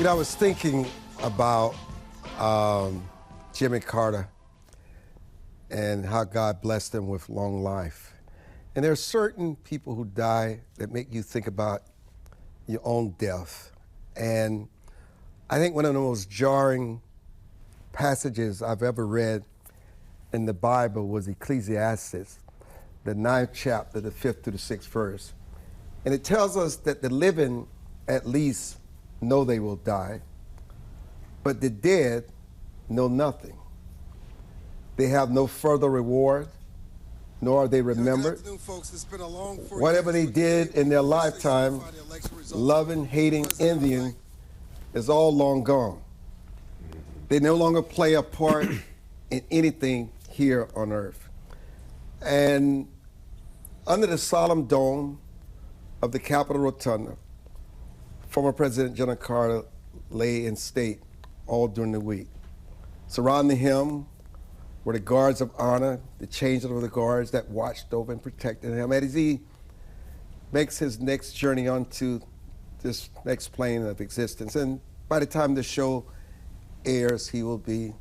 You know, I was thinking about Jimmy Carter and how God blessed him with long life. And there are certain people who die that make you think about your own death. And I think one of the most jarring passages I've ever read in the Bible was Ecclesiastes, the 9th chapter, the 5th to the 6th verse. And it tells us that the living at least know they will die, but the dead know nothing. They have no further reward, nor are they remembered. Whatever they did in their lifetime, loving, hating, envying, is all long gone. They no longer play a part in anything here on earth. And under the solemn dome of the Capitol Rotunda, former President Jimmy Carter lay in state all during the week. Surrounding him were the guards of honor, the changer of the guards that watched over and protected him as he makes his next journey onto this next plane of existence. And by the time the show airs, he will be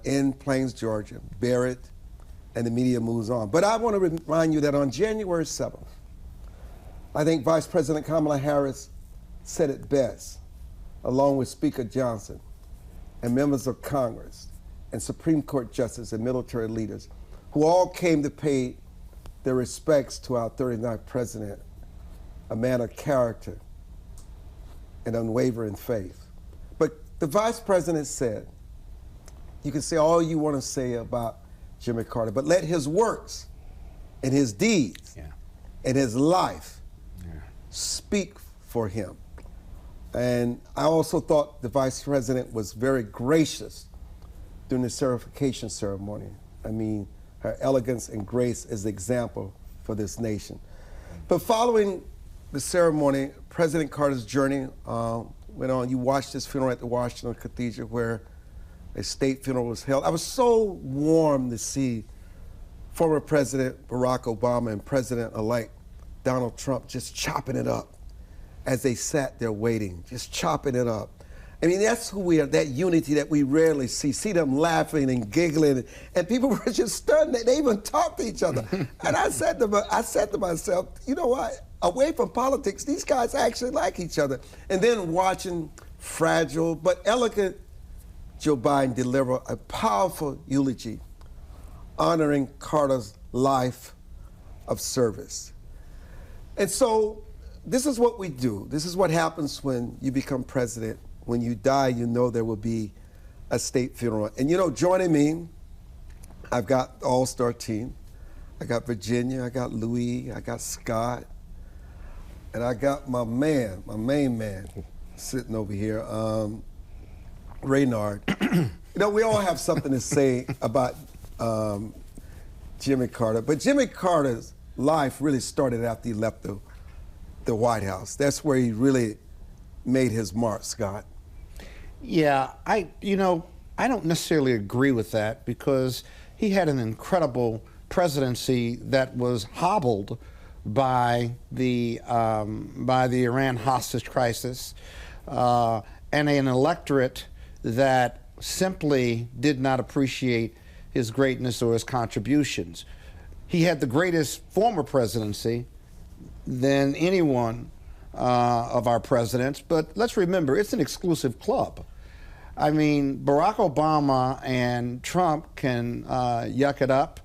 in Plains, Georgia, buried, and the media moves on. But I want to remind you that on January 7th, I think Vice President Kamala Harris said it best, along with Speaker Johnson and members of Congress and Supreme Court justices and military leaders who all came to pay their respects to our 39th president, a man of character and unwavering faith. But the Vice President said, you can say all you want to say about Jimmy Carter, but let his works and his deeds and his life speak for him. And I also thought the Vice President was very gracious during the certification ceremony. I mean, her elegance and grace is an example for this nation. But following the ceremony, President Carter's journey went on. You watched his funeral at the Washington Cathedral where a state funeral was held. I was so warm to see former President Barack Obama and President-elect Donald Trump just chopping it up as they sat there waiting, just chopping it up. I mean, that's who we are, that unity that we rarely see them laughing and giggling, and people were just stunned. They even talked to each other. And I said to myself, you know what, away from politics, these guys actually like each other. And then watching fragile but elegant Joe Biden deliver a powerful eulogy honoring Carter's life of service. And so this is what we do. This is what happens when you become president. When you die, you know there will be a state funeral. And you know, joining me, I've got the all-star team. I got Virginia, I got Louis, I got Scott, and I got my man, my main man, sitting over here, Raynard. You know, we all have something to say about Jimmy Carter, but Jimmy Carter's life really started after he left the White House. That's where he really made his mark, Scott. Yeah, I don't necessarily agree with that because he had an incredible presidency that was hobbled by the Iran hostage crisis and an electorate that simply did not appreciate his greatness or his contributions. He had the greatest former presidency than anyone of our presidents, but let's remember, it's an exclusive club. I mean, Barack Obama and Trump can yuck it up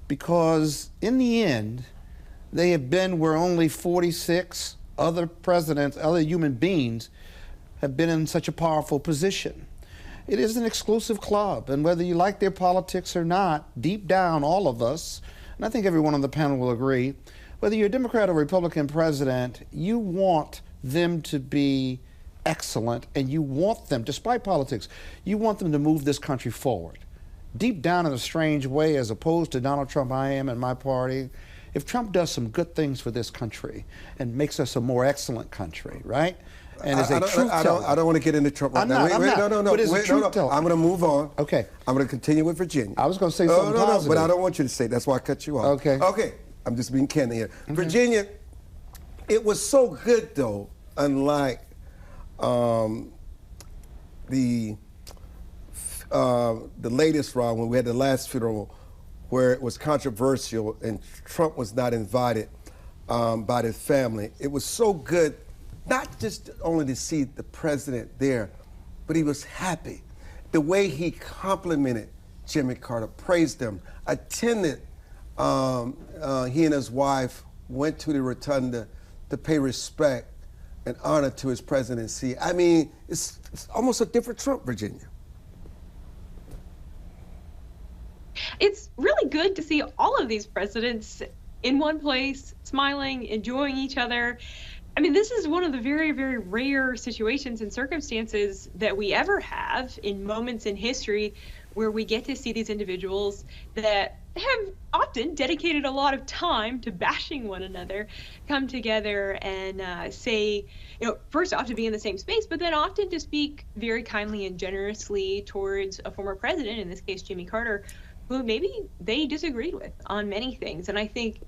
because in the end, they have been where only 46 other presidents, other human beings, have been in such a powerful position. It is an exclusive club, and whether you like their politics or not, deep down, all of us, and I think everyone on the panel will agree, whether you're a Democrat or Republican president, you want them to be excellent, and you want them, despite politics, you want them to move this country forward. Deep down in a strange way, as opposed to Donald Trump, I am, and my party, if Trump does some good things for this country and makes us a more excellent country, right? And is a truth teller. I don't want to get into Trump right now. No. But is a truth teller. I'm going to move on. Okay. I'm going to continue with Virginia. I was going to say something positive. But I don't want you to say. That's why I cut you off. Okay. Okay. I'm just being candid here. Virginia, it was so good, though, unlike um, the latest round, when we had the last funeral, where it was controversial and Trump was not invited by the family. It was so good, not just only to see the president there, but he was happy. The way he complimented Jimmy Carter, praised him, attended, he and his wife went to the rotunda to pay respect and honor to his presidency. I mean, it's almost a different Trump, Virginia. It's really good to see all of these presidents in one place, smiling, enjoying each other. I mean, this is one of the very, very rare situations and circumstances that we ever have in moments in history where we get to see these individuals that have often dedicated a lot of time to bashing one another come together and say, first off, to be in the same space, but then often to speak very kindly and generously towards a former president, in this case, Jimmy Carter, who maybe they disagreed with on many things. And I think,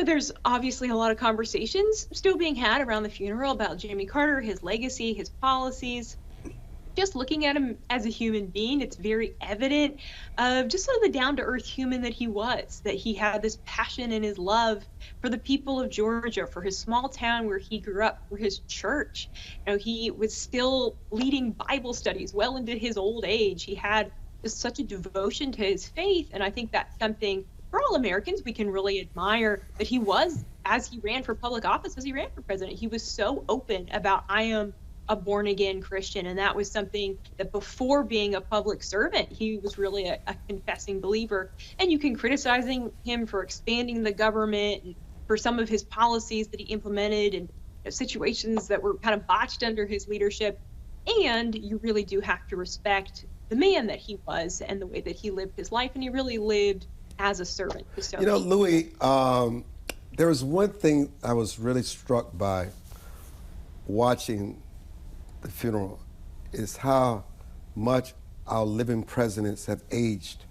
there's obviously a lot of conversations still being had around the funeral about Jimmy Carter, his legacy, his policies. Just looking at him as a human being, it's very evident of just sort of the down-to-earth human that he was, that he had this passion and his love for the people of Georgia, for his small town where he grew up, for his church. He was still leading Bible studies well into his old age. He had just such a devotion to his faith, and I think that's something for all Americans we can really admire, that he was, as he ran for public office, as he ran for president, he was so open about, I am a born-again Christian, and that was something that before being a public servant, he was really a confessing believer. And you can criticizing him for expanding the government and for some of his policies that he implemented and situations that were kind of botched under his leadership, and you really do have to respect the man that he was and the way that he lived his life, and he really lived as a servant. Louis, there was one thing I was really struck by watching the funeral, is how much our living presidents have aged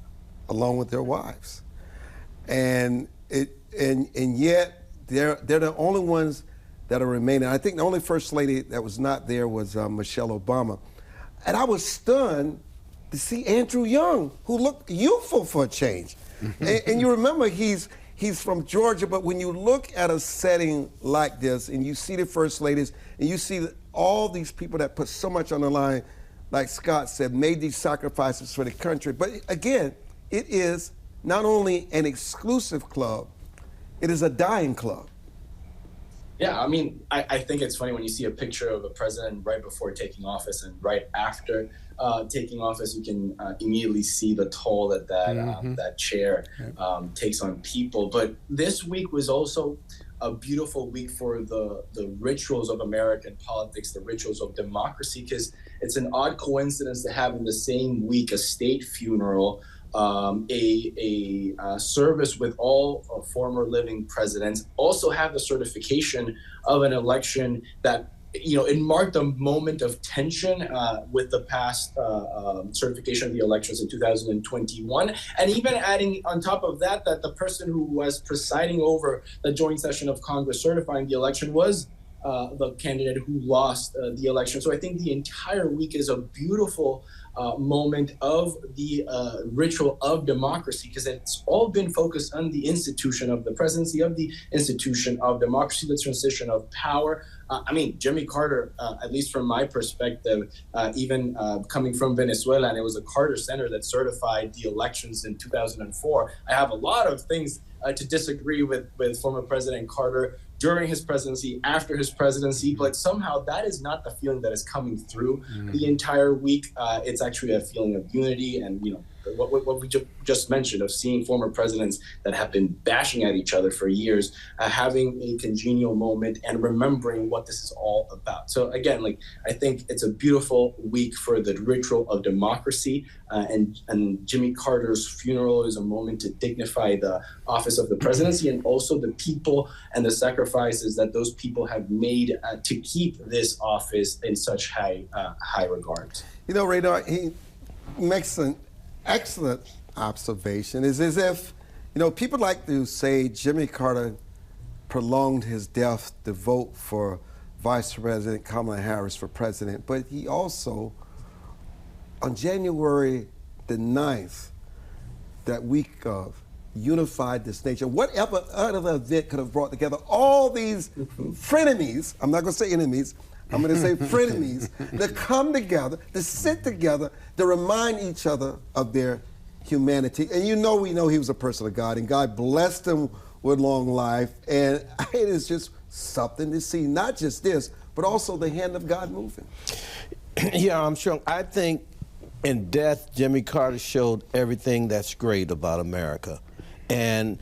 along with their wives. And yet they're the only ones that are remaining. I think the only first lady that was not there was Michelle Obama. And I was stunned to see Andrew Young, who looked youthful for a change. And you remember he's from Georgia, but when you look at a setting like this and you see the first ladies and you see all these people that put so much on the line, like Scott said, made these sacrifices for the country. But again, it is not only an exclusive club, it is a dying club. Yeah, I mean, I think it's funny when you see a picture of a president right before taking office and right after taking office, you can immediately see the toll that that chair takes on people. But this week was also a beautiful week for the rituals of American politics, the rituals of democracy, because it's an odd coincidence to have in the same week a state funeral, a service with all former living presidents, also have the certification of an election that, it marked a moment of tension with the past certification of the elections in 2021. And even adding on top of that the person who was presiding over the joint session of Congress certifying the election was the candidate who lost the election. So I think the entire week is a beautiful moment of the ritual of democracy, because it's all been focused on the institution of the presidency, of the institution of democracy, the transition of power. I mean, Jimmy Carter, at least from my perspective, even coming from Venezuela, and it was a Carter Center that certified the elections in 2004. I have a lot of things to disagree with former President Carter during his presidency, after his presidency, but somehow that is not the feeling that is coming through the entire week. It's actually a feeling of unity and, what we just mentioned, of seeing former presidents that have been bashing at each other for years, having a congenial moment and remembering what this is all about. So again, I think it's a beautiful week for the ritual of democracy, and Jimmy Carter's funeral is a moment to dignify the office of the presidency and also the people and the sacrifices that those people have made to keep this office in such high regards. Raynard, he makes an excellent observation. It's as if, people like to say Jimmy Carter prolonged his death to vote for Vice President Kamala Harris for president, but he also, on January the 9th, that week of, unified this nation. Whatever other event could have brought together all these frenemies, I'm not going to say enemies, I'm going to say frenemies, to come together, to sit together, to remind each other of their humanity. And we know he was a person of God, and God blessed him with long life. And it is just something to see, not just this, but also the hand of God moving. Yeah, I'm sure. I think in death, Jimmy Carter showed everything that's great about America. And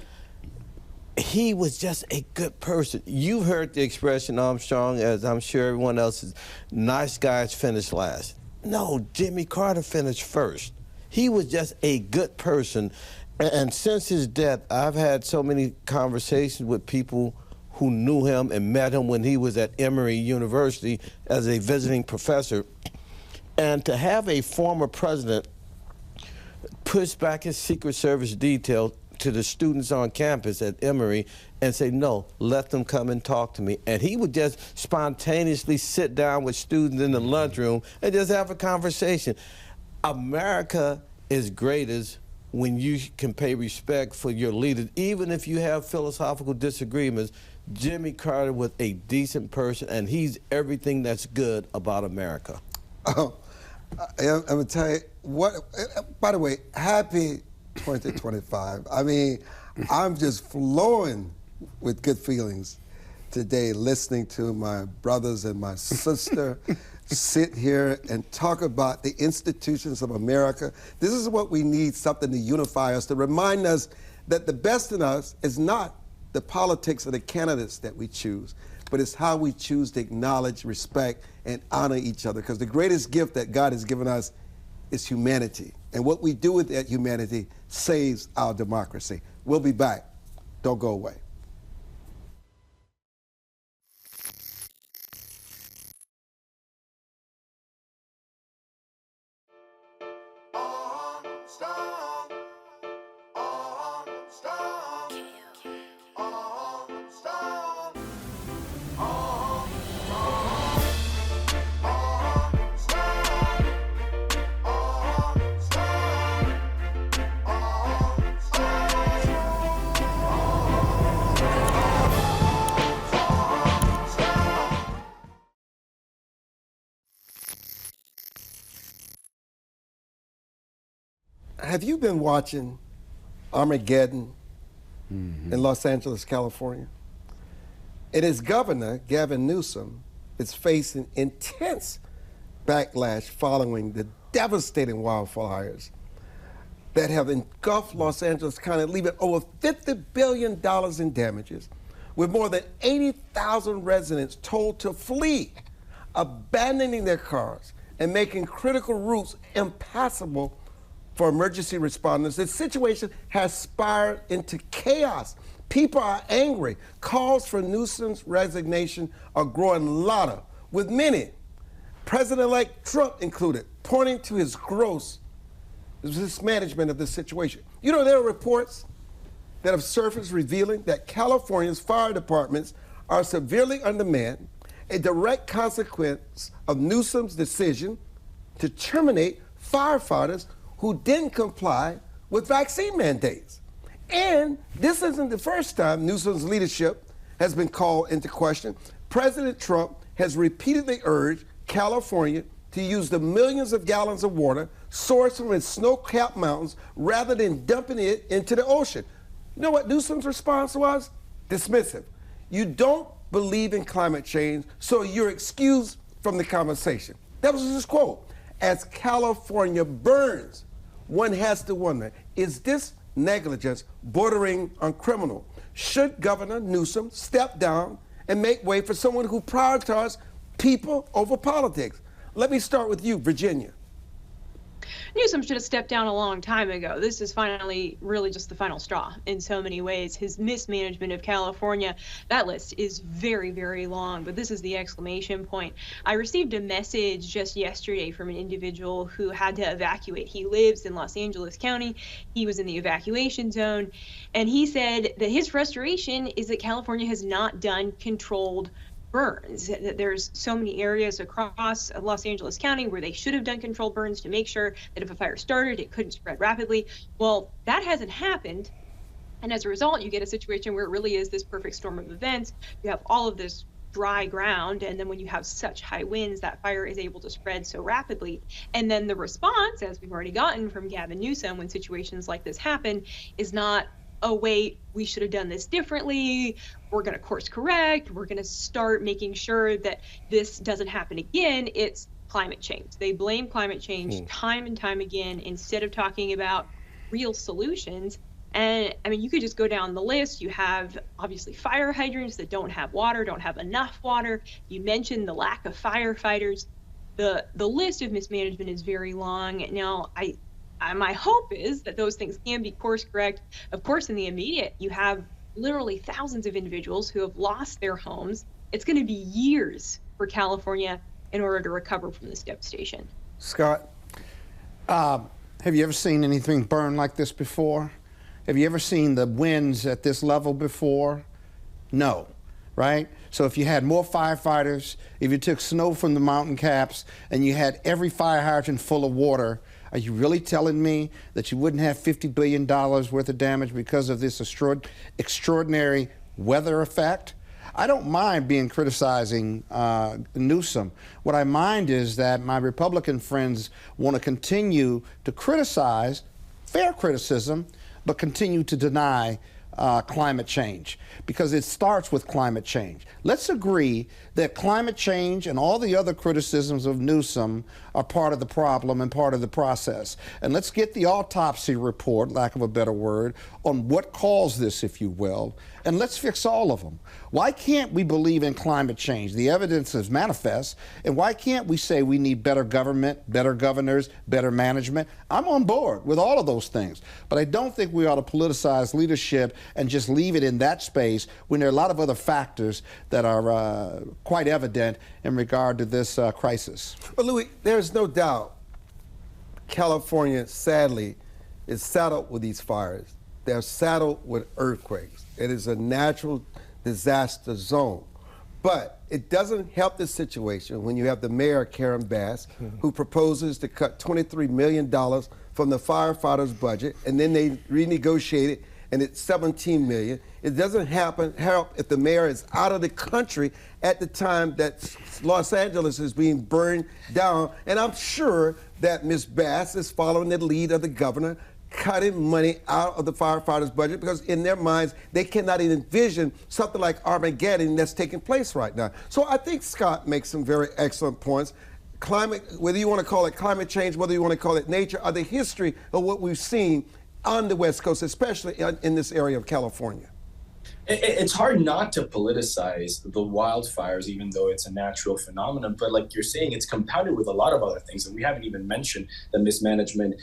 he was just a good person. You've heard the expression, Armstrong, as I'm sure everyone else is, nice guys finish last. No, Jimmy Carter finished first. He was just a good person. And since his death, I've had so many conversations with people who knew him and met him when he was at Emory University as a visiting professor. And to have a former president push back his Secret Service detail to the students on campus at Emory and say, no, let them come and talk to me. And he would just spontaneously sit down with students in the lunchroom and just have a conversation. America is greatest when you can pay respect for your leaders, even if you have philosophical disagreements. Jimmy Carter was a decent person, and he's everything that's good about America. I'm going to tell you, by the way, happy 2025. I mean, I'm just flowing with good feelings today listening to my brothers and my sister sit here and talk about the institutions of America. This is what we need, something to unify us, to remind us that the best in us is not the politics of the candidates that we choose, but it's how we choose to acknowledge, respect, and honor each other. Because the greatest gift that God has given us is humanity. And what we do with that humanity saves our democracy. We'll be back. Don't go away. Have you been watching Armageddon in Los Angeles, California? And its governor, Gavin Newsom, is facing intense backlash following the devastating wildfires that have engulfed Los Angeles County, leaving over $50 billion in damages, with more than 80,000 residents told to flee, abandoning their cars and making critical routes impassable for emergency responders. The situation has spiraled into chaos. People are angry. Calls for Newsom's resignation are growing louder, with many, President-elect Trump included, pointing to his gross mismanagement of the situation. You know, there are reports that have surfaced revealing that California's fire departments are severely undermanned, a direct consequence of Newsom's decision to terminate firefighters who didn't comply with vaccine mandates. And this isn't the first time Newsom's leadership has been called into question. President Trump has repeatedly urged California to use the millions of gallons of water sourced from its snow-capped mountains rather than dumping it into the ocean. You know what Newsom's response was? Dismissive. You don't believe in climate change, so you're excused from the conversation. That was his quote. As California burns, one has to wonder, is this negligence bordering on criminal? Should Governor Newsom step down and make way for someone who prioritizes people over politics? Let me start with you, Virginia. Newsom should have stepped down a long time ago. This is finally really just the final straw in so many ways. His mismanagement of California, that list is very, very long, but this is the exclamation point. I received a message just yesterday from an individual who had to evacuate. He lives in Los Angeles County. He was in the evacuation zone, and he said that his frustration is that California has not done controlled burns. There's so many areas across Los Angeles County where they should have done controlled burns to make sure that if a fire started, it couldn't spread rapidly. Well, that hasn't happened. And as a result, you get a situation where it really is this perfect storm of events. You have all of this dry ground, and then when you have such high winds, that fire is able to spread so rapidly. And then the response, as we've already gotten from Gavin Newsom when situations like this happen, is not, oh wait, we should have done this differently, we're going to course correct, we're going to start making sure that this doesn't happen again. It's climate change. They blame climate change time and time again instead of talking about real solutions. And I mean, you could just go down the list. You have obviously fire hydrants that don't have water, don't have enough water. You mentioned the lack of firefighters. The list of mismanagement is very long. Now, my hope is that those things can be course correct. Of course, in the immediate, you have literally thousands of individuals who have lost their homes. It's going to be years for California in order to recover from this devastation. Scott? Have you ever seen anything burn like this before? Have you ever seen the winds at this level before? No, right? So if you had more firefighters, if you took snow from the mountain caps and you had every fire hydrant full of water, are you really telling me that you wouldn't have $50 billion worth of damage because of this extraordinary weather effect? I don't mind being criticizing Newsom. What I mind is that my Republican friends want to continue to criticize, fair criticism, but continue to deny climate change, because it starts with climate change. Let's agree that climate change and all the other criticisms of Newsom are part of the problem and part of the process. And let's get the autopsy report, lack of a better word, on what caused this, if you will, and let's fix all of them. Why can't we believe in climate change? The evidence is manifest. And why can't we say we need better government, better governors, better management? I'm on board with all of those things. But I don't think we ought to politicize leadership and just leave it in that space when there are a lot of other factors that are quite evident in regard to this crisis. Well, Louis, there's no doubt California, sadly, is saddled with these fires. They're saddled with earthquakes. It is a natural disaster zone. But it doesn't help the situation when you have the mayor, Karen Bass, who proposes to cut $23 million from the firefighters' budget, and then they renegotiate it, and it's $17 million. It doesn't help if the mayor is out of the country at the time that Los Angeles is being burned down. And I'm sure that Ms. Bass is following the lead of the governor, cutting money out of the firefighters' budget, because in their minds, they cannot even envision something like Armageddon that's taking place right now. So I think Scott makes some very excellent points. Climate, whether you want to call it climate change, whether you want to call it nature, or the history of what we've seen on the West Coast, especially in this area of California. It's hard not to politicize the wildfires, even though it's a natural phenomenon. But like you're saying, it's compounded with a lot of other things. And we haven't even mentioned the mismanagement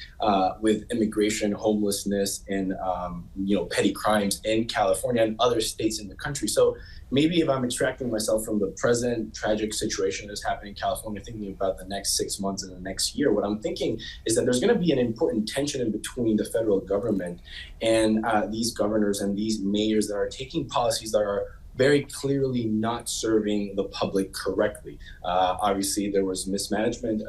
with immigration, homelessness, and petty crimes in California and other states in the country. So maybe if I'm extracting myself from the present tragic situation that's happening in California, thinking about the next 6 months and the next year, what I'm thinking is that there's going to be an important tension in between the federal government and these governors and these mayors that are taking policies that are very clearly not serving the public correctly. Obviously, there was mismanagement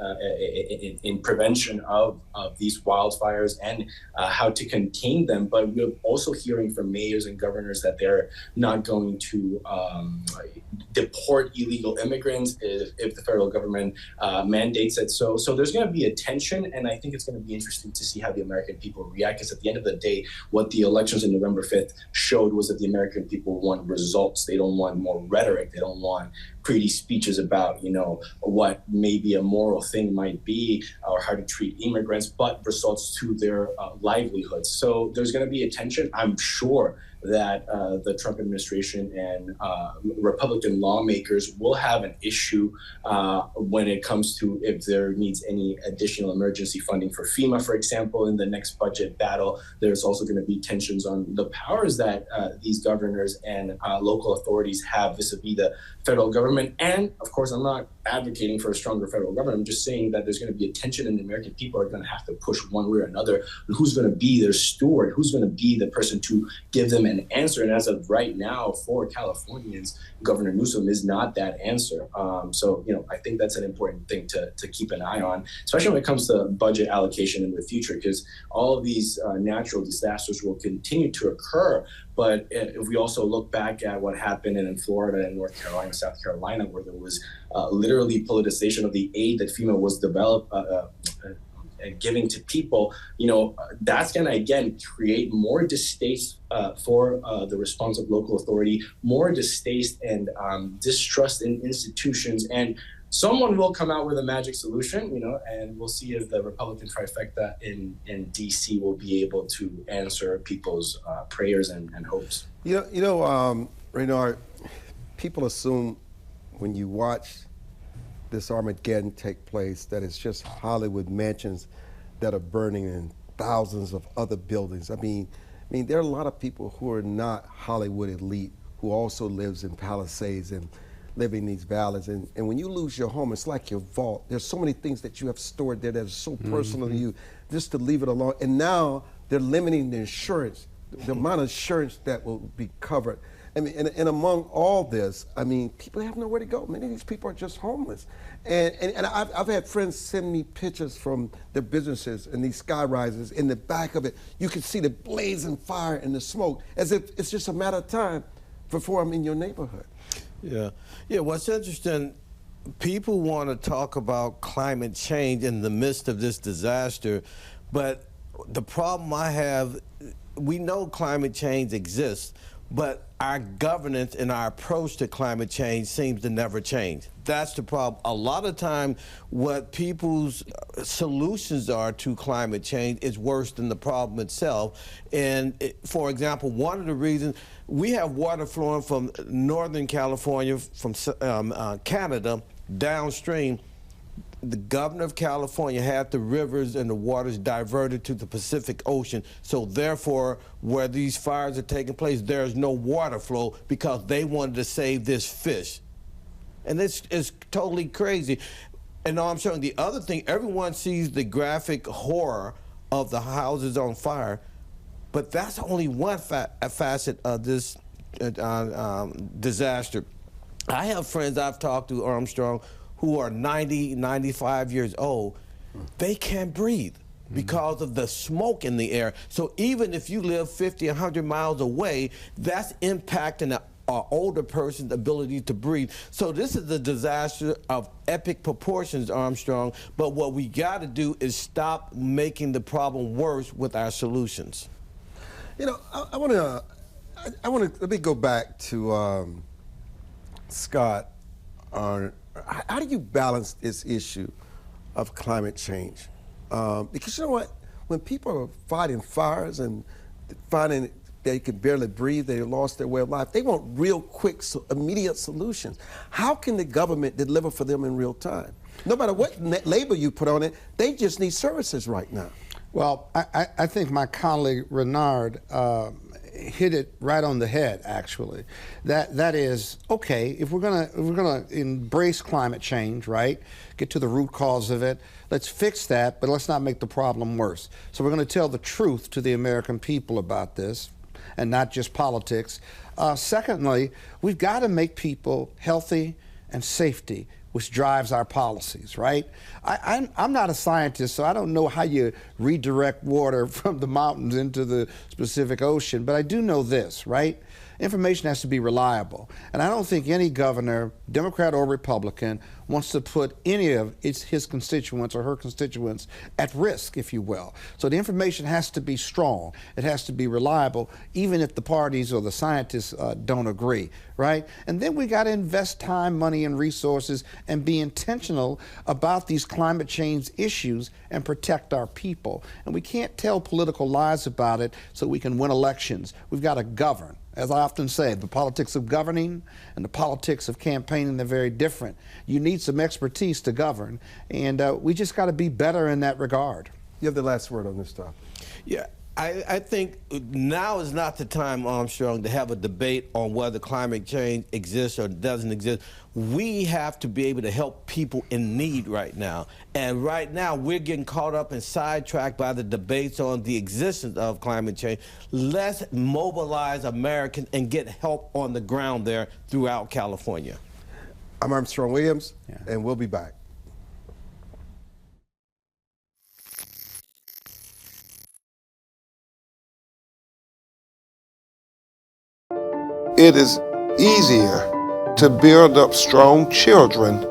in prevention of these wildfires and how to contain them. But we're also hearing from mayors and governors that they're not going to deport illegal immigrants if the federal government mandates it. So there's going to be a tension, and I think it's going to be interesting to see how the American people react, because at the end of the day, what the elections on November 5th showed was that the American people want results. They don't want more rhetoric. They don't want pretty speeches about, what maybe a moral thing might be or how to treat immigrants, but results to their livelihoods. So there's going to be a tension. I'm sure that the Trump administration and Republican lawmakers will have an issue when it comes to if there needs any additional emergency funding for FEMA, for example, in the next budget battle. There's also going to be tensions on the powers that these governors and local authorities have vis-a-vis the federal government. And of course, I'm not advocating for a stronger federal government. I'm just saying that there's going to be a tension, and the American people are going to have to push one way or another. Who's going to be their steward? Who's going to be the person to give them an answer? And as of right now, for Californians, Governor Newsom is not that answer. So, I think that's an important thing to keep an eye on, especially when it comes to budget allocation in the future, because all of these natural disasters will continue to occur. But if we also look back at what happened in Florida and North Carolina, South Carolina, where there was literally politicization of the aid that FEMA was giving to people, that's going to, again, create more distaste for the response of local authority, more distaste and distrust in institutions. And someone will come out with a magic solution, and we'll see if the Republican trifecta in D.C. will be able to answer people's prayers and hopes. Raynard, people assume when you watch this Armageddon take place that it's just Hollywood mansions that are burning and thousands of other buildings. I mean, there are a lot of people who are not Hollywood elite who also lives in Palisades and live in these valleys. And when you lose your home, it's like your vault. There's so many things that you have stored there that are so personal to you, just to leave it alone. And now they're limiting the insurance, the amount of insurance that will be covered. And among all this, people have nowhere to go. Many of these people are just homeless. And I've had friends send me pictures from their businesses and these sky rises. In the back of it, you can see the blazing fire and the smoke, as if it's just a matter of time before I'm in your neighborhood. Yeah. What's interesting, people want to talk about climate change in the midst of this disaster, but the problem I have, we know climate change exists, but our governance and our approach to climate change seems to never change. That's the problem. A lot of time, what people's solutions are to climate change is worse than the problem itself. And for example, one of the reasons we have water flowing from Northern California, from Canada, downstream. The governor of California had the rivers and the waters diverted to the Pacific Ocean. So therefore, where these fires are taking place, there's no water flow because they wanted to save this fish. And this is totally crazy. And I'm showing the other thing, everyone sees the graphic horror of the houses on fire, but that's only one facet of this disaster. I have friends I've talked to, Armstrong, who are 90, 95 years old. They can't breathe because of the smoke in the air. So even if you live 50, 100 miles away, that's impacting an older person's ability to breathe. So this is a disaster of epic proportions, Armstrong, but what we got to do is stop making the problem worse with our solutions. I want to let me go back to Scott. How do you balance this issue of climate change? Because you know what? When people are fighting fires and finding they can barely breathe, they lost their way of life, they want real quick, immediate solutions. How can the government deliver for them in real time? No matter what label you put on it, they just need services right now. Well, I think my colleague Raynard hit it right on the head, actually. That is, okay, if we're gonna embrace climate change, right, get to the root cause of it, let's fix that, but let's not make the problem worse. So we're gonna tell the truth to the American people about this, and not just politics. Secondly, we've got to make people healthy and safety, which drives our policies, right? I'm not a scientist, so I don't know how you redirect water from the mountains into the Pacific Ocean, but I do know this, right? Information has to be reliable. And I don't think any governor, Democrat or Republican, wants to put any of his constituents or her constituents at risk, if you will. So the information has to be strong. It has to be reliable, even if the parties or the scientists don't agree, right? And then we got to invest time, money, and resources and be intentional about these climate change issues and protect our people. And we can't tell political lies about it so we can win elections. We've got to govern. As I often say, the politics of governing and the politics of campaigning, they're very different. You need some expertise to govern, and we just got to be better in that regard. You have the last word on this topic. Yeah, I think now is not the time, Armstrong, to have a debate on whether climate change exists or doesn't exist. We have to be able to help people in need right now. And right now, we're getting caught up and sidetracked by the debates on the existence of climate change. Let's mobilize Americans and get help on the ground there throughout California. I'm Armstrong Williams, and we'll be back. It is easier to build up strong children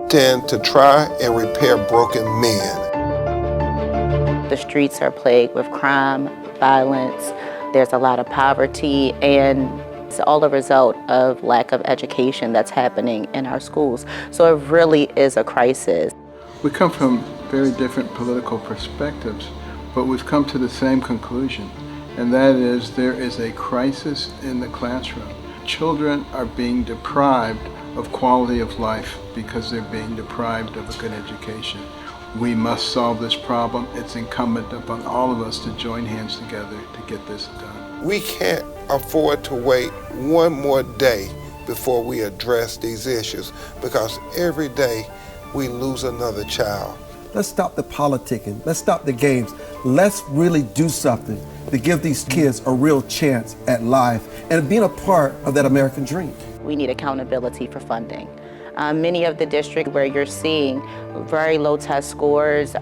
than to try and repair broken men. The streets are plagued with crime, violence, there's a lot of poverty, and it's all a result of lack of education that's happening in our schools. So it really is a crisis. We come from very different political perspectives, but we've come to the same conclusion, and that is there is a crisis in the classroom. Children are being deprived of quality of life because they're being deprived of a good education. We must solve this problem. It's incumbent upon all of us to join hands together to get this done. We can't afford to wait one more day before we address these issues, because every day we lose another child. Let's stop the politicking. Let's stop the games. Let's really do something to give these kids a real chance at life and being a part of that American dream. We need accountability for funding. Many of the districts where you're seeing very low test scores,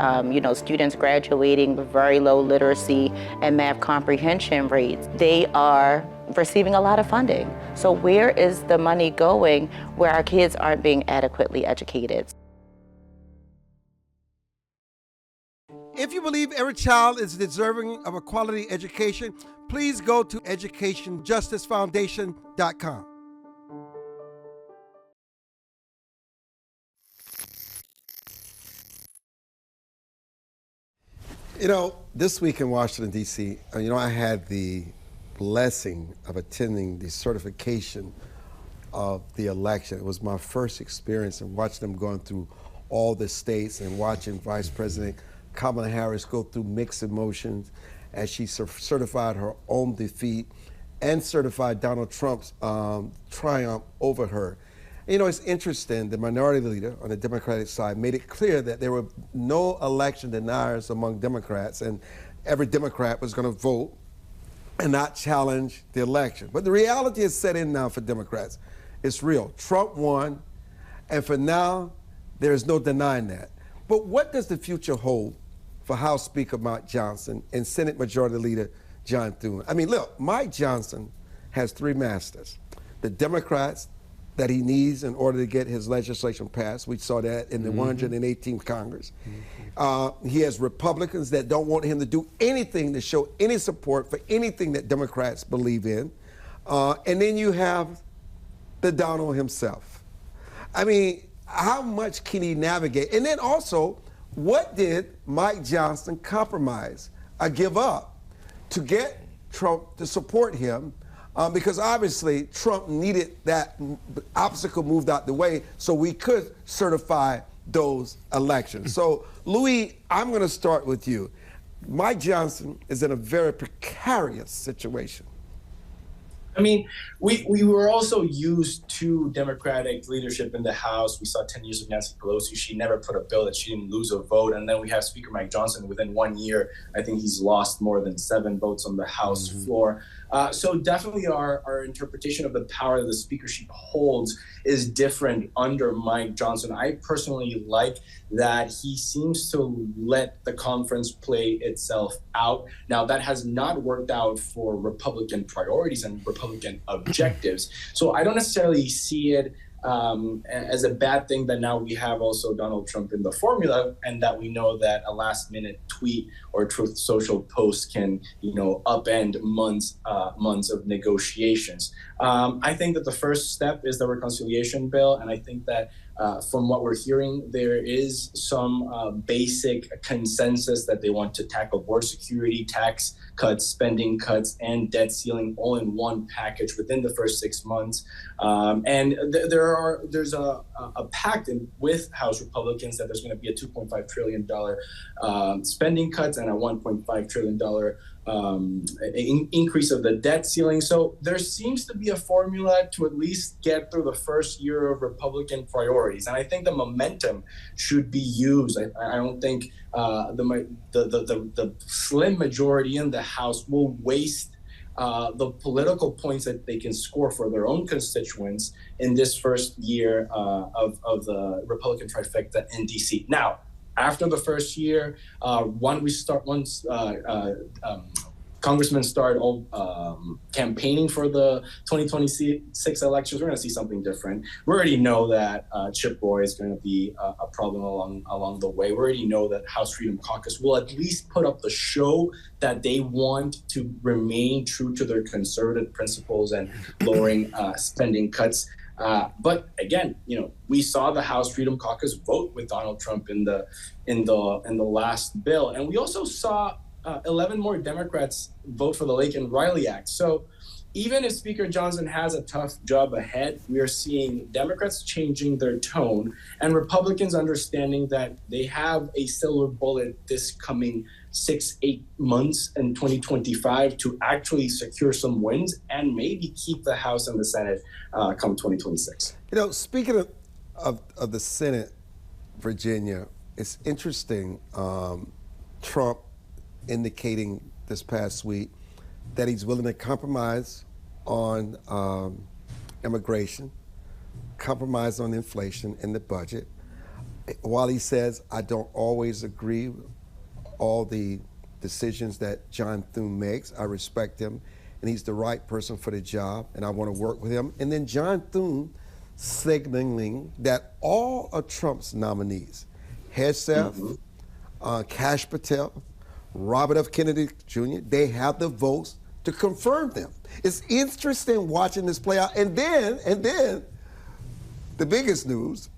students graduating with very low literacy and math comprehension rates, they are receiving a lot of funding. So where is the money going where our kids aren't being adequately educated? If you believe every child is deserving of a quality education, please go to educationjusticefoundation.com. This week in Washington, D.C., I had the blessing of attending the certification of the election. It was my first experience in watching them going through all the states and watching Vice President Kamala Harris go through mixed emotions as she certified her own defeat and certified Donald Trump's triumph over her. It's interesting, the minority leader on the Democratic side made it clear that there were no election deniers among Democrats, and every Democrat was going to vote and not challenge the election. But the reality is set in now for Democrats. It's real. Trump won, and for now, there is no denying that. But what does the future hold for House Speaker Mike Johnson and Senate Majority Leader John Thune? Look, Mike Johnson has three masters. The Democrats that he needs in order to get his legislation passed. We saw that in the 118th Congress. He has Republicans that don't want him to do anything to show any support for anything that Democrats believe in. And then you have the Donald himself. How much can he navigate? And then also, what did Mike Johnson compromise or give up to get Trump to support him? Because obviously Trump needed that obstacle moved out the way so we could certify those elections. So, Louis, I'm going to start with you. Mike Johnson is in a very precarious situation. We were also used to Democratic leadership in the House. We saw 10 years of Nancy Pelosi. She never put a bill that she didn't lose a vote. And then we have Speaker Mike Johnson. Within 1 year, I think he's lost more than 7 votes on the House floor. So definitely our interpretation of the power that the speakership holds is different under Mike Johnson. I personally like that he seems to let the conference play itself out. Now, that has not worked out for Republican priorities and Republican objectives. So I don't necessarily see it as a bad thing that now we have also Donald Trump in the formula, and that we know that a last-minute tweet or Truth Social post can, upend months of negotiations. I think that the first step is the reconciliation bill, and I think that from what we're hearing, there is some basic consensus that they want to tackle border security, tax cuts, spending cuts, and debt ceiling all in one package within the first 6 months. And there's a a pact with House Republicans that there's going to be a $2.5 trillion spending cuts and a $1.5 trillion increase of the debt ceiling. So there seems to be a formula to at least get through the first year of Republican priorities. And I think the momentum should be used. I don't think the slim majority in the House will waste the political points that they can score for their own constituents in this first year of the Republican trifecta in DC. Now, after the first year, once congressmen start campaigning for the 2026 elections, we're going to see something different. We already know that Chip Roy is going to be a problem along the way. We already know that House Freedom Caucus will at least put up the show that they want to remain true to their conservative principles and lowering spending cuts. But again, we saw the House Freedom Caucus vote with Donald Trump in the last bill, and we also saw 11 more Democrats vote for the Laken Riley Act. So even if Speaker Johnson has a tough job ahead, we are seeing Democrats changing their tone and Republicans understanding that they have a silver bullet this coming 6-8 months in 2025 to actually secure some wins and maybe keep the House and the Senate come 2026. Speaking of the Senate, Virginia, it's interesting, Trump indicating this past week that he's willing to compromise on immigration, compromise on inflation in the budget. While he says, I don't always agree with all the decisions that John Thune makes, I respect him, and he's the right person for the job, and I want to work with him. And then John Thune signaling that all of Trump's nominees, Hegseth, Kash Patel, Robert F. Kennedy Jr., they have the votes to confirm them. It's interesting watching this play out. And then the biggest news,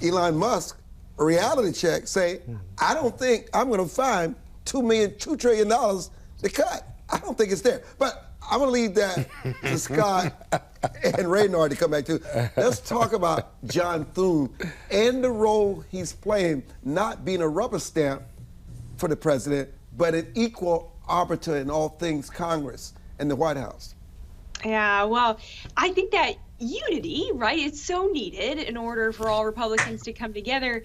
Elon Musk, a reality check, say, I don't think I'm going to find $2 trillion to cut. I don't think it's there. But I'm going to leave that to Scott and Raynard to come back to. Let's talk about John Thune and the role he's playing, not being a rubber stamp for the president, but an equal arbiter in all things Congress and the White House. Yeah, well, I think that unity, right, is so needed in order for all Republicans to come together.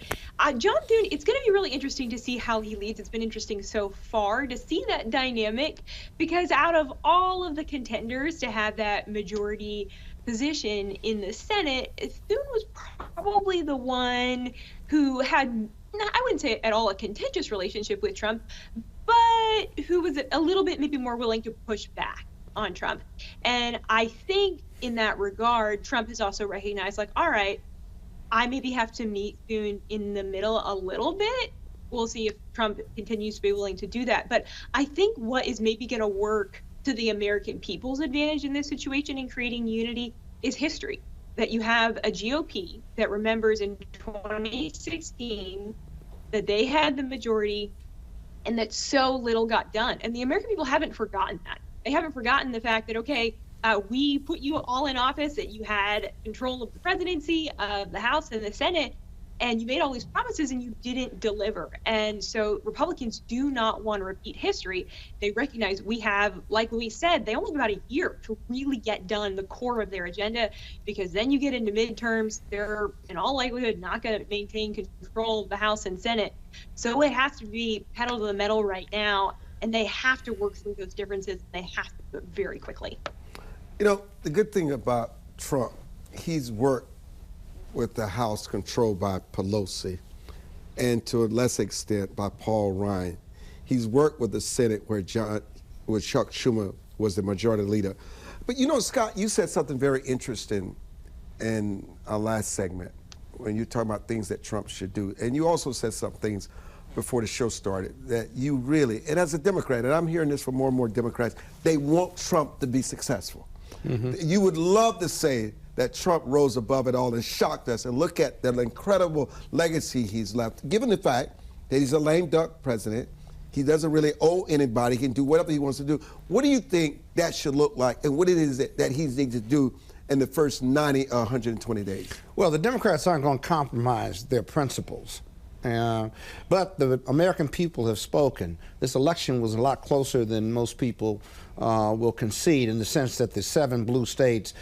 John Thune, it's going to be really interesting to see how he leads. It's been interesting so far to see that dynamic, because out of all of the contenders to have that majority position in the Senate, Thune was probably the one who had, I wouldn't say at all a contentious relationship with Trump, but who was a little bit maybe more willing to push back on Trump. And I think in that regard, Trump has also recognized, like, all right, I maybe have to meet Thune in the middle a little bit. We'll see if Trump continues to be willing to do that. But I think what is maybe going to work to the American people's advantage in this situation in creating unity is history. That you have a GOP that remembers in 2016 that they had the majority and that so little got done. And the American people haven't forgotten that. They haven't forgotten the fact that, okay, we put you all in office, that you had control of the presidency, of the House and the Senate, and you made all these promises and you didn't deliver. And so Republicans do not want to repeat history. They recognize we have, like we said, they only have about a year to really get done the core of their agenda, because then you get into midterms, they're in all likelihood not going to maintain control of the House and Senate. So it has to be pedal to the metal right now, and they have to work through those differences. They have to do it very quickly. The good thing about Trump, he's worked with the House controlled by Pelosi and to a less extent by Paul Ryan. He's worked with the Senate where Chuck Schumer was the majority leader. But Scott, you said something very interesting in our last segment when you talking about things that Trump should do. And you also said some things before the show started that you really, and as a Democrat, and I'm hearing this from more and more Democrats, they want Trump to be successful. You would love to say that Trump rose above it all and shocked us, and look at the incredible legacy he's left, given the fact that he's a lame duck president. He doesn't really owe anybody. He can do whatever he wants to do. What do you think that should look like, and what it is that he needs to do in the first 90 or 120 days? Well, the Democrats aren't going to compromise their principles. But the American people have spoken. This election was a lot closer than most people will concede, in the sense that the 7 blue states,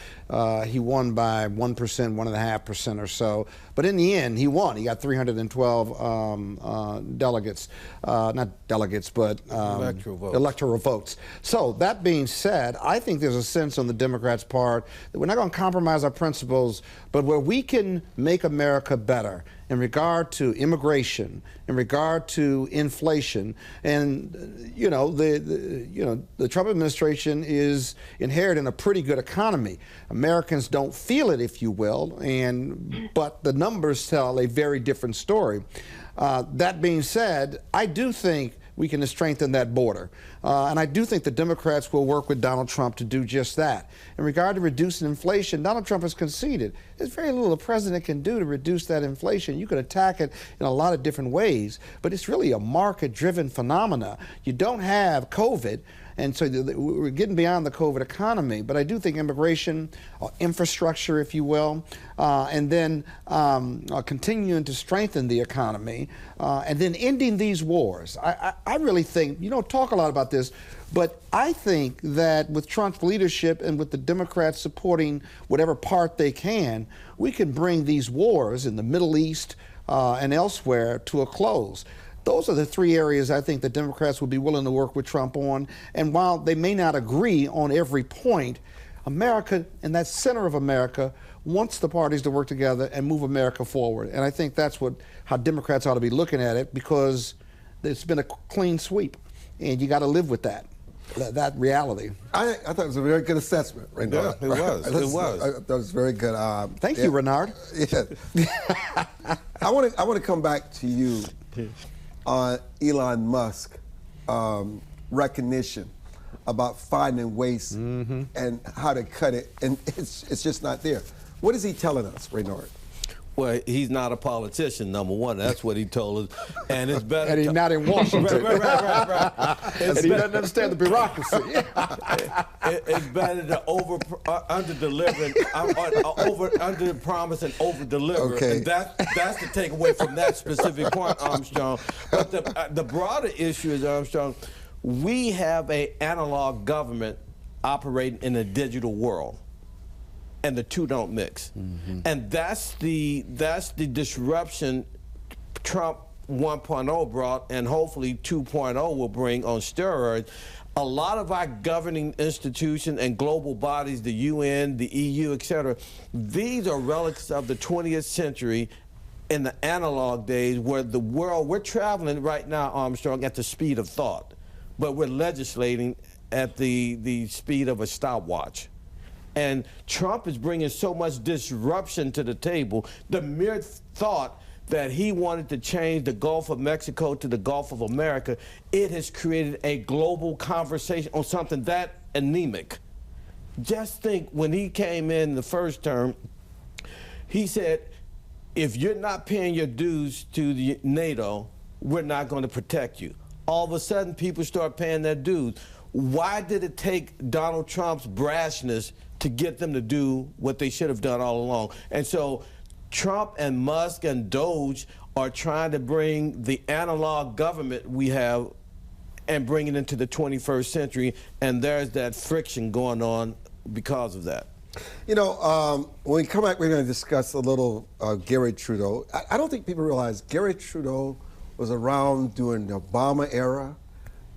he won by 1%, 1.5% or so. But in the end, he won. He got 312 delegates, not delegates, but electoral votes. So that being said, I think there's a sense on the Democrats' part that we're not going to compromise our principles, but where we can make America better in regard to immigration, in regard to inflation, and the Trump administration is inheriting a pretty good economy. Americans don't feel it, if you will, but the numbers tell a very different story. That being said, I do think we can strengthen that border. And I do think the Democrats will work with Donald Trump to do just that. In regard to reducing inflation, Donald Trump has conceded there's very little the president can do to reduce that inflation. You can attack it in a lot of different ways, but it's really a market-driven phenomena. You don't have COVID, and so we're getting beyond the COVID economy. But I do think immigration, infrastructure, if you will, and then continuing to strengthen the economy, and then ending these wars. I really think, you don't talk a lot about this, but I think that with Trump's leadership and with the Democrats supporting whatever part they can, we can bring these wars in the Middle East and elsewhere to a close. Those are the 3 areas I think the Democrats will be willing to work with Trump on. And while they may not agree on every point, America, and that center of America, wants the parties to work together and move America forward. And I think that's how Democrats ought to be looking at it, because it's been a clean sweep, and you got to live with that reality. I thought it was a very good assessment, Raynard. Yeah, it was. It was. I thought it was very good. Thank you, Raynard. Yeah. I want to come back to you on Elon Musk recognition about finding waste and how to cut it, and it's just not there. What is he telling us, Raynard? Well, he's not a politician, number one. That's what he told us. And it's better. And he's not in Washington. Right. And he doesn't understand the bureaucracy. It's better to under-deliver, under-promise and over-deliver. Okay. And that's the takeaway from that specific point, Armstrong. But the broader issue is, Armstrong, we have an analog government operating in a digital world, and the two don't mix. And that's the disruption Trump 1.0 brought, and hopefully 2.0 will bring on steroids. A lot of our governing institutions and global bodies, the UN, the EU, etc., these are relics of the 20th century in the analog days, where the world, we're traveling right now, Armstrong, at the speed of thought, but we're legislating at the speed of a stopwatch. And Trump is bringing so much disruption to the table. The mere thought that he wanted to change the Gulf of Mexico to the Gulf of America, it has created a global conversation on something that anemic. Just think, when he came in the first term, he said, if you're not paying your dues to the NATO, we're not going to protect you. All of a sudden, people start paying their dues. Why did it take Donald Trump's brashness to get them to do what they should have done all along? And so Trump and Musk and Doge are trying to bring the analog government we have and bring it into the 21st century, and there's that friction going on because of that. You know, when we come back, we're going to discuss a little Gary Trudeau. I don't think people realize Gary Trudeau was around during the Obama era,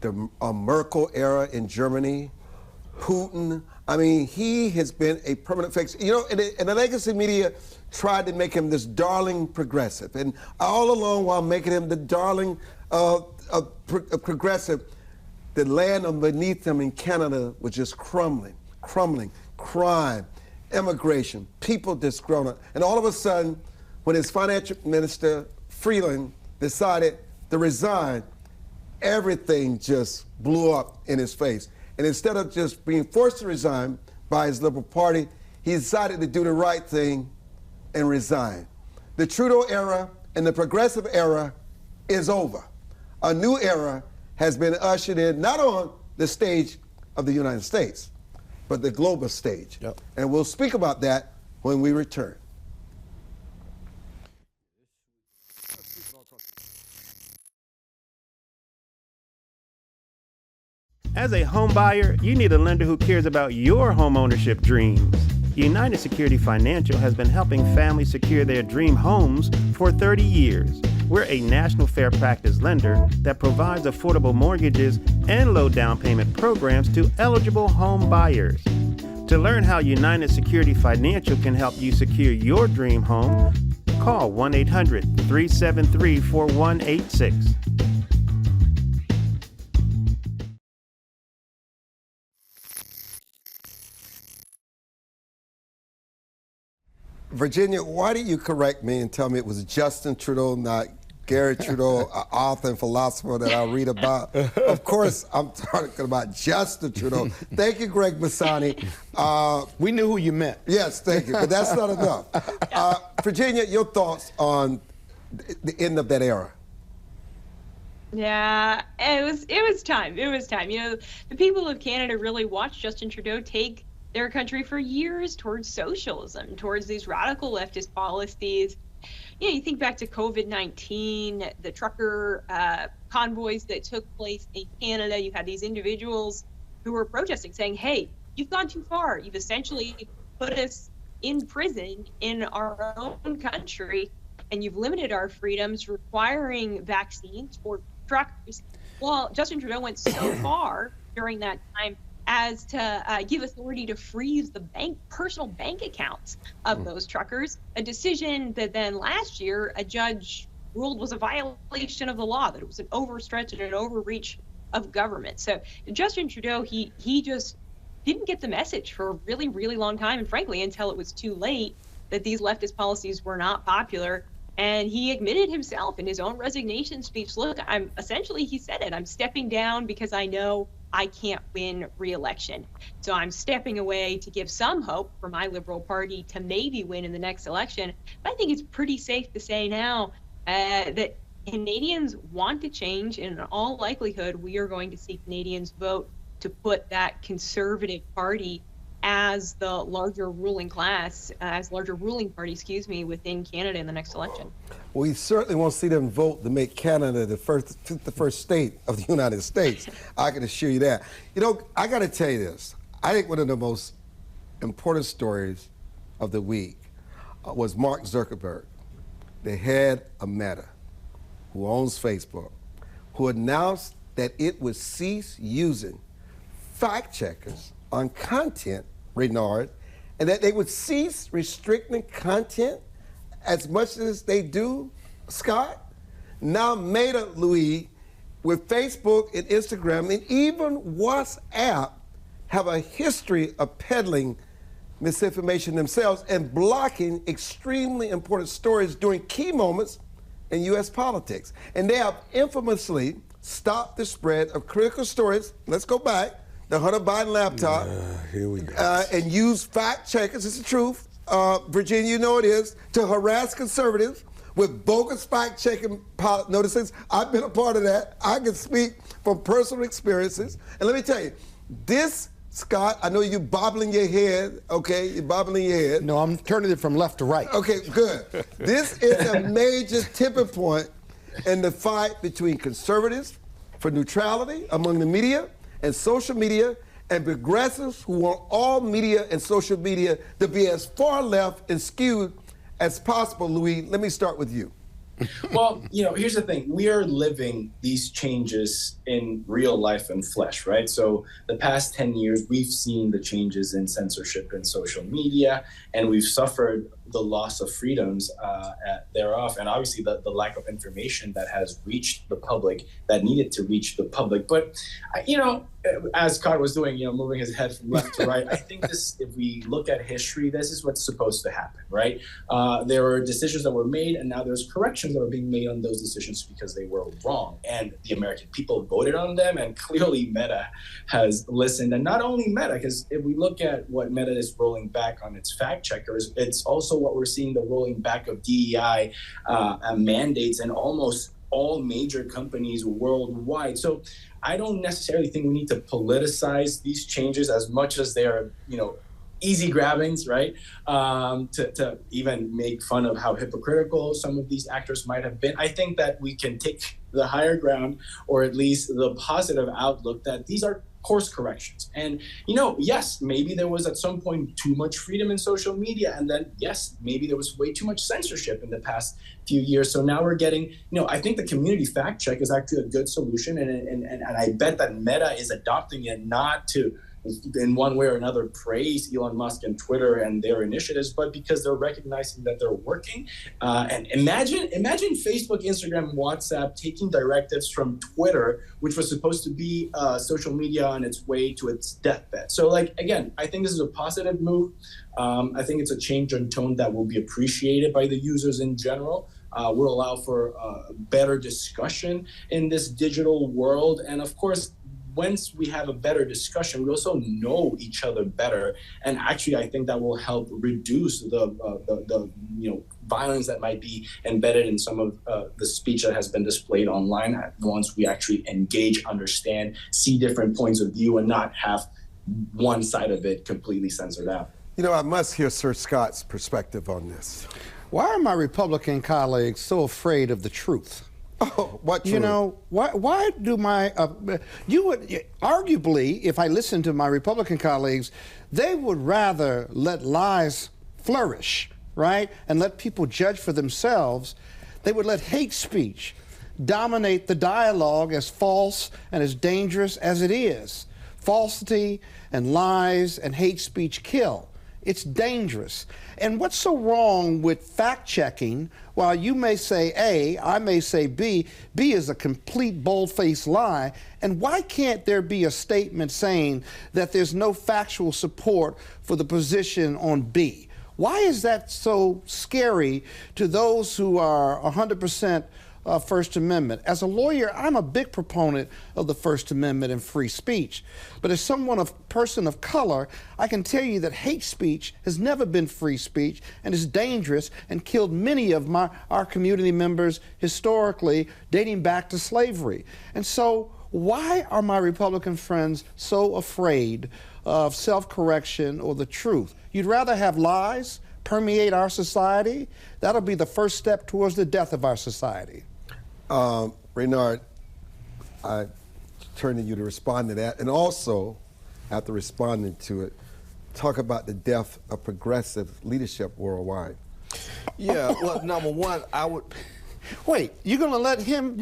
the Merkel era in Germany, Putin. I mean, he has been a permanent fix. You know, and the legacy media tried to make him this darling progressive. And all along, while making him the darling progressive, the land beneath him in Canada was just crumbling. Crime, immigration, people disgruntled. And all of a sudden, when his finance minister, Freeland, decided to resign, everything just blew up in his face. And instead of just being forced to resign by his Liberal Party, he decided to do the right thing and resign. The Trudeau era and the progressive era is over. A new era has been ushered in, not on the stage of the United States, but the global stage. Yep. And we'll speak about that when we return. As a home buyer, you need a lender who cares about your home ownership dreams. United Security Financial has been helping families secure their dream homes for 30 years. We're a national fair practice lender that provides affordable mortgages and low down payment programs to eligible home buyers. To learn how United Security Financial can help you secure your dream home, call 1-800-373-4186. Virginia, why did you correct me and tell me it was Justin Trudeau, not Gary Trudeau, an author and philosopher that I read about? Of course, I'm talking about Justin Trudeau. Thank you, Greg Bassani. We knew who you meant. Yes, thank you, but that's not enough. Virginia, your thoughts on the end of that era? Yeah, it was time. It was time. You know, the people of Canada really watched Justin Trudeau take their country for years towards socialism, towards these radical leftist policies. You know, you think back to COVID-19, the trucker convoys that took place in Canada. You had these individuals who were protesting, saying, hey, you've gone too far. You've essentially put us in prison in our own country, and you've limited our freedoms, requiring vaccines for truckers. Well, Justin Trudeau went so far during that time as to give authority to freeze the personal bank accounts of those truckers, a decision that then last year a judge ruled was a violation of the law, that it was an overstretch and an overreach of government. So Justin Trudeau, he just didn't get the message for a really, really long time, and frankly, until it was too late, that these leftist policies were not popular. And he admitted himself in his own resignation speech, look, he said it, I'm stepping down because I know I can't win re-election. So I'm stepping away to give some hope for my Liberal Party to maybe win in the next election. But I think it's pretty safe to say now that Canadians want to change, and in all likelihood, we are going to see Canadians vote to put that Conservative Party as the larger ruling class, ruling party, within Canada in the next election. We certainly won't see them vote to make Canada the first state of the United States. I can assure you that. You know, I got to tell you this. I think one of the most important stories of the week was Mark Zuckerberg, the head of Meta, who owns Facebook, who announced that it would cease using fact checkers on content, Raynard, and that they would cease restricting content as much as they do, Scott. Now Meta, Louis, with Facebook and Instagram and even WhatsApp, have a history of peddling misinformation themselves and blocking extremely important stories during key moments in U.S. politics. And they have infamously stopped the spread of critical stories. Let's go back. The Hunter Biden laptop. Here we go. And use fact checkers, it's the truth, Virginia, you know it is, to harass conservatives with bogus fact checking notices. I've been a part of that. I can speak from personal experiences. And let me tell you, this, Scott, I know you're bobbling your head, okay? You're bobbling your head. No, I'm turning it from left to right. Okay, good. This is a major tipping point in the fight between conservatives for neutrality among the media and social media, and progressives who want all media and social media to be as far left and skewed as possible. Louis, let me start with you. Well, you know, here's the thing. We are living these changes in real life and flesh, right? So the past 10 years, we've seen the changes in censorship in social media, and we've suffered the loss of freedoms thereof, and obviously the lack of information that has reached the public, that needed to reach the public. But, you know, as Scott was doing, you know, moving his head from left to right, I think this, if we look at history, this is what's supposed to happen, right? There were decisions that were made, and now there's corrections that are being made on those decisions because they were wrong. And the American people voted on them, and clearly Meta has listened. And not only Meta, because if we look at what Meta is rolling back on its fact checkers, it's also what we're seeing, the rolling back of DEI mandates, and almost all major companies worldwide. So I don't necessarily think we need to politicize these changes as much as they are, easy grabbings, right? To even make fun of how hypocritical some of these actors might have been. I think that we can take the higher ground, or at least the positive outlook, that these are course corrections. And, yes, maybe there was at some point too much freedom in social media. And then, yes, maybe there was way too much censorship in the past few years. So now we're getting, I think the community fact check is actually a good solution. And I bet that Meta is adopting it, not to, in one way or another, praise Elon Musk and Twitter and their initiatives, but because they're recognizing that they're working. And imagine Facebook, Instagram, WhatsApp taking directives from Twitter, which was supposed to be social media on its way to its deathbed. So, again, I think this is a positive move. I think it's a change in tone that will be appreciated by the users in general. Will allow for better discussion in this digital world. And of course, once we have a better discussion, we also know each other better. And actually, I think that will help reduce the violence that might be embedded in some of the speech that has been displayed online. Once we actually engage, understand, see different points of view, and not have one side of it completely censored out. I must hear Sir Scott's perspective on this. Why are my Republican colleagues so afraid of the truth? Oh, what truth? Why do my, arguably, if I listen to my Republican colleagues, they would rather let lies flourish, right? And let people judge for themselves. They would let hate speech dominate the dialogue, as false and as dangerous as it is. Falsity and lies and hate speech kill. It's dangerous. And what's so wrong with fact-checking? While you may say A, I may say B, B is a complete bold-faced lie. And why can't there be a statement saying that there's no factual support for the position on B? Why is that so scary to those who are 100% First Amendment? As a lawyer, I'm a big proponent of the First Amendment and free speech. But as person of color, I can tell you that hate speech has never been free speech and is dangerous and killed many of our community members historically, dating back to slavery. And so why are my Republican friends so afraid of self-correction or the truth? You'd rather have lies permeate our society? That'll be the first step towards the death of our society. Raynard, I turn to you to respond to that, and also, after responding to it, talk about the death of progressive leadership worldwide. Yeah, well, number one, I would... Wait, you're going to let him,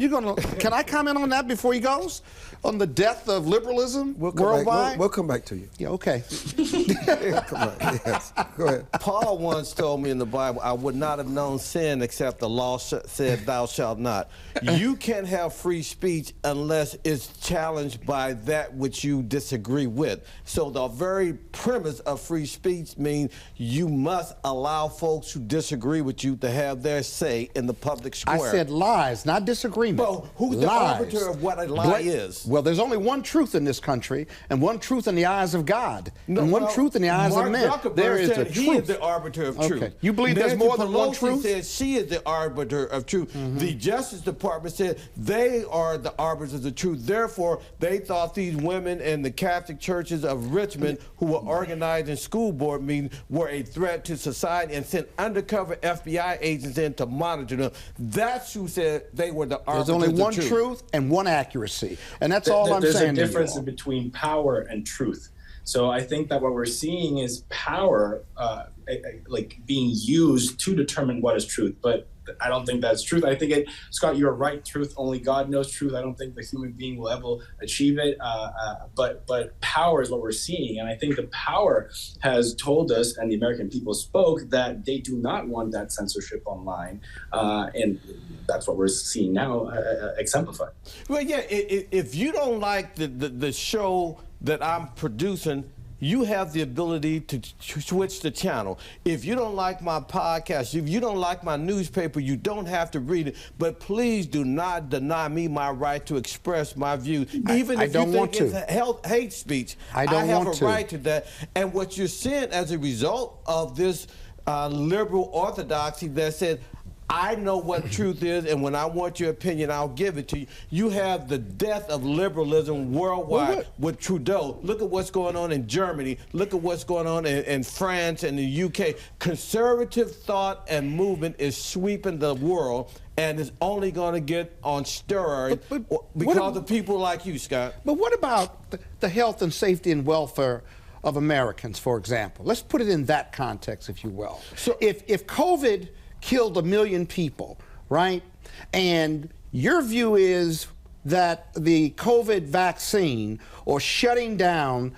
can I comment on that before he goes? On the death of liberalism worldwide? We'll come back to you. Yeah, okay. Come on, yes. Go ahead. Paul once told me in the Bible, I would not have known sin except the law said thou shalt not. You can't have free speech unless it's challenged by that which you disagree with. So the very premise of free speech means you must allow folks who disagree with you to have their say in the public square. I said lies, not disagreement. Well, who's the arbiter of what a lie is? Well, there's only one truth in this country, and one truth in the eyes of God, and one truth in the eyes of men. There is the truth. He is the arbiter of truth. You believe there's more than one truth? Said she is the arbiter of truth. The Justice Department said they are the arbiters of the truth. Therefore, they thought these women in the Catholic churches of Richmond who were organized in school board meetings were a threat to society and sent undercover FBI agents in to monitor them. That's who said they were the arbiters of the truth. There's only one truth and one accuracy. And that's all I'm saying. There's a difference between power and truth. So I think that what we're seeing is power like being used to determine what is truth. But I don't think that's truth. I think, Scott, you're right. Truth, only God knows truth. I don't think the human being will ever achieve it. But power is what we're seeing. And I think the power has told us, and the American people spoke, that they do not want that censorship online. And that's what we're seeing now exemplified. Well, yeah, if you don't like the show that I'm producing, you have the ability to switch the channel. If you don't like my podcast, if you don't like my newspaper, you don't have to read it. But please do not deny me my right to express my views. Even if you think it's hate speech, I have a right to that. And what you're seeing as a result of this liberal orthodoxy that said, I know what truth is, and when I want your opinion, I'll give it to you. You have the death of liberalism worldwide with Trudeau. Look at what's going on in Germany. Look at what's going on in France and the UK. Conservative thought and movement is sweeping the world, and it's only going to get on steroids because of people like you, Scott. But what about the health and safety and welfare of Americans, for example? Let's put it in that context, if you will. So if COVID killed 1 million people, right? And your view is that the COVID vaccine or shutting down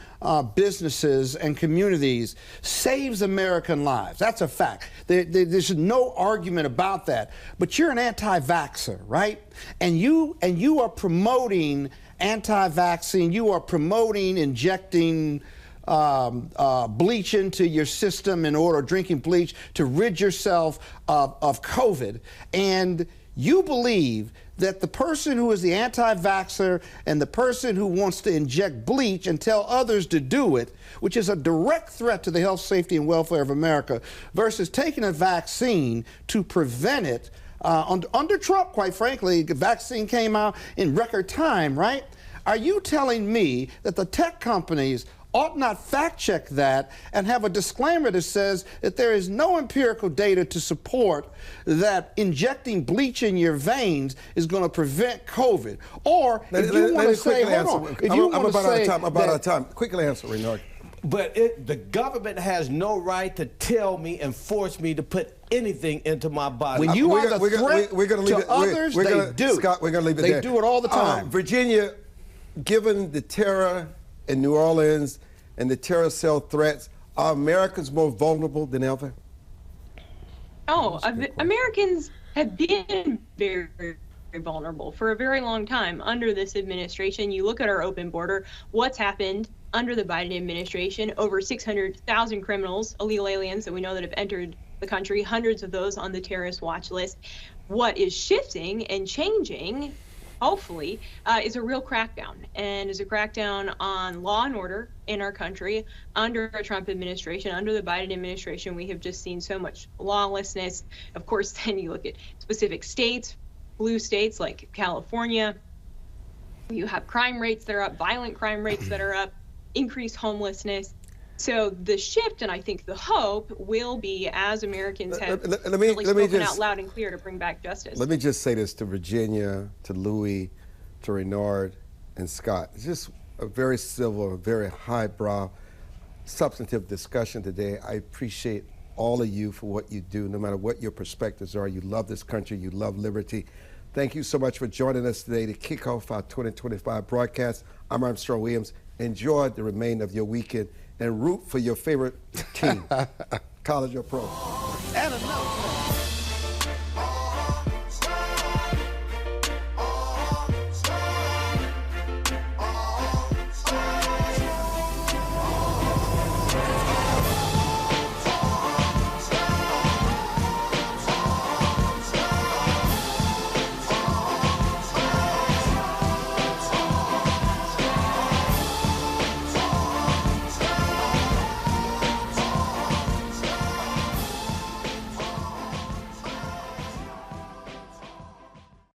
businesses and communities saves American lives. That's a fact. There's no argument about that. But you're an anti-vaxxer, right? And you are promoting anti-vaccine. You are promoting injecting bleach into your system in order, drinking bleach to rid yourself of COVID. And you believe that the person who is the anti-vaxxer and the person who wants to inject bleach and tell others to do it, which is a direct threat to the health, safety, and welfare of America, versus taking a vaccine to prevent it. Under Trump, quite frankly, the vaccine came out in record time, right? Are you telling me that the tech companies ought not fact check that and have a disclaimer that says that there is no empirical data to support that injecting bleach in your veins is going to prevent COVID? Or if you want to say, hold on, if you want to say about our time, quickly answer, Raynard. But the government has no right to tell me and force me to put anything into my body. When you are the threat to others, they do. Scott, we're going to leave it there. They do it all the time. Virginia, given the terror in New Orleans and the terror cell threats, are Americans more vulnerable than ever? Oh, Americans have been very, very vulnerable for a very long time under this administration. You look at our open border, what's happened under the Biden administration, over 600,000 criminals, illegal aliens that we know that have entered the country, hundreds of those on the terrorist watch list. What is shifting and changing, hopefully, is a real crackdown, and is a crackdown on law and order in our country. Under a Trump administration, under the Biden administration, we have just seen so much lawlessness. Of course, then you look at specific states, blue states like California, you have crime rates that are up, violent crime rates that are up, increased homelessness. So the shift, and I think the hope, will be as Americans have really spoken out loud and clear to bring back justice. Let me just say this to Virginia, to Louis, to Raynard, and Scott. It's just a very civil, very highbrow, substantive discussion today. I appreciate all of you for what you do, no matter what your perspectives are. You love this country, you love liberty. Thank you so much for joining us today to kick off our 2025 broadcast. I'm Armstrong Williams. Enjoy the remainder of your weekend and root for your favorite team, college or pro. And another